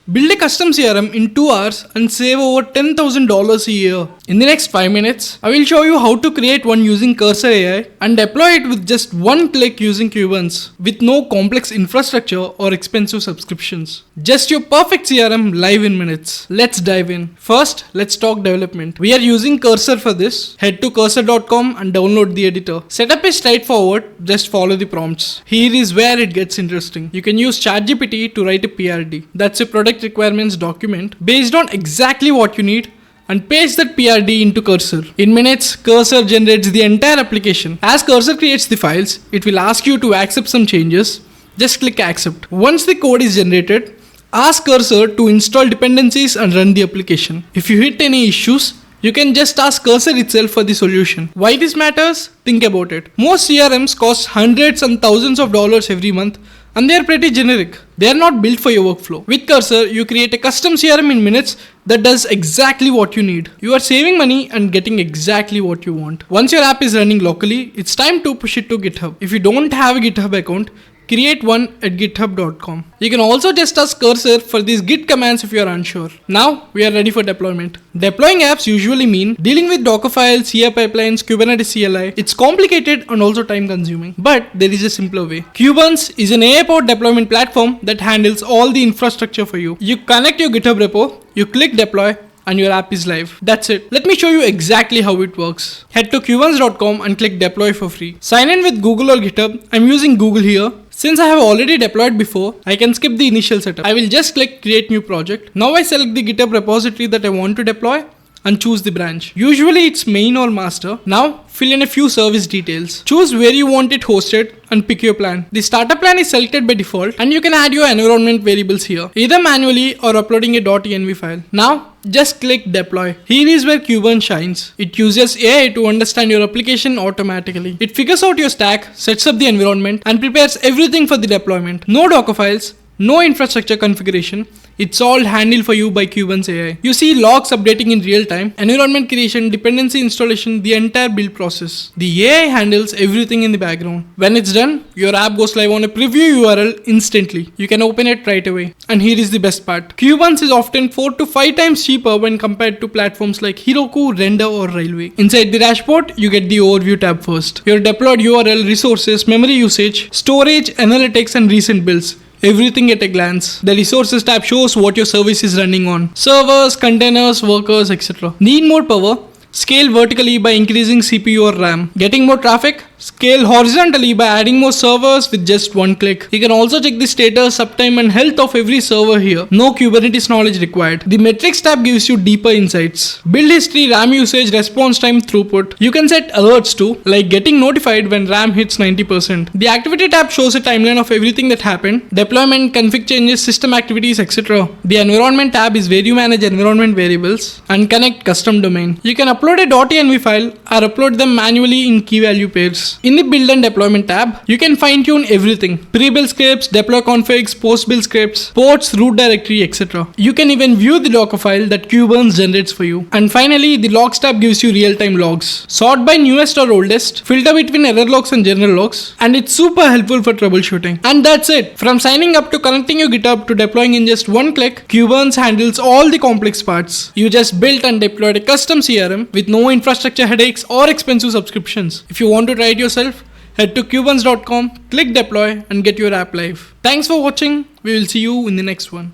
Build a custom CRM in 2 hours and save over $10,000 a year. In the next 5 minutes, I will show you how to create one using Cursor AI and deploy it with just one click using Kuberns with no complex infrastructure or expensive subscriptions. Just your perfect CRM live in minutes. Let's dive in. First, let's talk development. We are using Cursor for this. Head to cursor.com and download the editor. Setup is straightforward, just follow the prompts. Here is where it gets interesting. You can use ChatGPT to write a PRD. That's a product requirements document based on exactly what you need, and paste that PRD into Cursor. In minutes, Cursor generates the entire application. As Cursor creates the files, it will ask you to accept some changes. Just click accept. Once the code is generated, ask Cursor to install dependencies and run the application. If you hit any issues, you can just ask Cursor itself for the solution. Why this matters? Think about it. Most CRMs cost hundreds and thousands of dollars every month, and they are pretty generic. They are not built for your workflow. With Cursor, you create a custom CRM in minutes that does exactly what you need. You are saving money and getting exactly what you want. Once your app is running locally, it's time to push it to GitHub. If you don't have a GitHub account, create one at github.com. You can also just ask Cursor for these git commands if you are unsure. Now we are ready for deployment. Deploying apps usually mean dealing with Docker files, CI pipelines, Kubernetes CLI. It's complicated and also time consuming, but there is a simpler way. Kuberns is an AI-powered deployment platform that handles all the infrastructure for you. You connect your GitHub repo, you click deploy, and your app is live. That's it. Let me show you exactly how it works. Head to kuberns.com and click deploy for free. Sign in with Google or GitHub. I'm using Google here. Since I have already deployed before, I can skip the initial setup. I will just click create new project. Now I select the GitHub repository that I want to deploy and choose the branch. Usually it's main or master. Now fill in a few service details. Choose where you want it hosted and pick your plan. The starter plan is selected by default, and you can add your environment variables here, either manually or uploading a .env file. Now just click deploy. Here is where Kuberns shines. It uses AI to understand your application automatically. It figures out your stack, sets up the environment, and prepares everything for the deployment. No Docker files, no infrastructure configuration. It's all handled for you by Kuberns AI. You see logs updating in real time, environment creation, dependency installation, the entire build process. The AI handles everything in the background. When it's done, your app goes live on a preview URL instantly. You can open it right away. And here is the best part. Kuberns is often 4 to 5 times cheaper when compared to platforms like Heroku, Render or Railway. Inside the dashboard, you get the overview tab first. Your deployed URL, resources, memory usage, storage, analytics and recent builds. Everything at a glance. The resources tab shows what your service is running on. Servers, containers, workers, etc. Need more power? Scale vertically by increasing CPU or RAM. Getting more traffic? Scale horizontally by adding more servers with just one click. You can also check the status, uptime and health of every server here. No Kubernetes knowledge required. The metrics tab gives you deeper insights. Build history, RAM usage, response time, throughput. You can set alerts too, like getting notified when RAM hits 90%. The activity tab shows a timeline of everything that happened. Deployment, config changes, system activities, etc. The environment tab is where you manage environment variables and connect custom domain. You can upload a .env file or upload them manually in key value pairs. In the build and deployment tab, you can fine tune everything. Pre-build scripts, deploy configs, post-build scripts, ports, root directory, etc. You can even view the Docker file that Kuberns generates for you. And finally, the logs tab gives you real-time logs. Sort by newest or oldest, filter between error logs and general logs, and it's super helpful for troubleshooting. And that's it. From signing up to connecting your GitHub to deploying in just one click, Kuberns handles all the complex parts. You just built and deployed a custom CRM with no infrastructure headaches or expensive subscriptions. If you want to try it yourself, head to kuberns.com, click deploy and get your app live. Thanks for watching. We will see you in the next one.